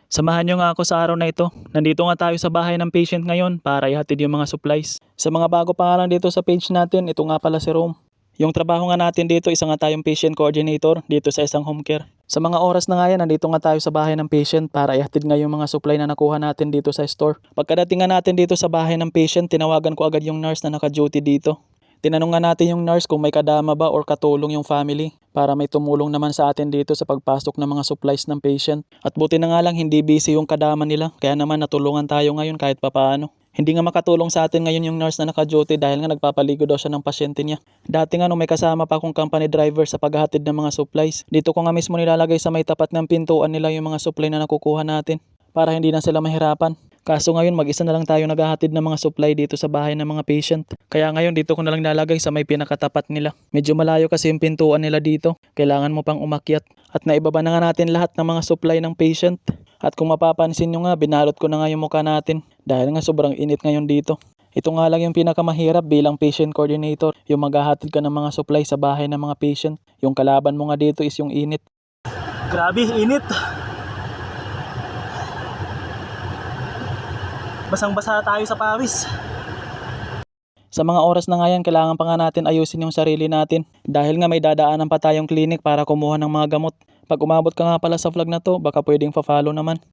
Samahan nyo nga ako sa araw na ito. Nandito nga tayo sa bahay ng patient ngayon para ihatid yung mga supplies. Sa mga bago pa nga lang dito sa page natin, ito nga pala si Rome. Yung trabaho nga natin dito, isa nga tayong patient coordinator dito sa isang home care. Sa mga oras na nga yan, nandito nga tayo sa bahay ng patient para ihatid nga yung mga supply na nakuha natin dito sa store. Pagkadating nga natin dito sa bahay ng patient, tinawagan ko agad yung nurse na naka-duty dito. Tinanong nga natin yung nurse kung may kadama ba or katulong yung family para may tumulong naman sa atin dito sa pagpasok ng mga supplies ng patient. At buti na nga lang hindi busy yung kadama nila, kaya naman natulungan tayo ngayon kahit papaano. Hindi nga makatulong sa atin ngayon yung nurse na naka-duty dahil nga nagpapaligo daw siya ng pasyente niya. Dati nga nung may kasama pa akong company driver sa paghahatid ng mga supplies, dito ko nga mismo nilalagay sa may tapat ng pintuan nila yung mga supply na nakukuha natin para hindi na sila mahirapan. Kaso ngayon mag-isa na lang tayo naghahatid ng mga supply dito sa bahay ng mga patient. Kaya ngayon dito ko na lang nalagay sa may pinakatapat nila. Medyo malayo kasi yung pintuan nila dito. Kailangan mo pang umakyat. At naibaba na nga natin lahat ng mga supply ng patient. At kung mapapansin nyo nga, binalot ko na nga yung mukha natin. Dahil nga sobrang init ngayon dito. Ito nga lang yung pinakamahirap bilang patient coordinator. Yung maghahatid ka ng mga supply sa bahay ng mga patient. Yung kalaban mo nga dito is yung init. Grabe, init! Basang-basa tayo sa pawis. Sa mga oras na nga yan, kailangan pa nga natin ayusin yung sarili natin. Dahil nga may dadaanan pa tayong clinic para kumuha ng mga gamot. Pag umabot ka nga pala sa vlog na to, baka pwedeng fa-follow naman.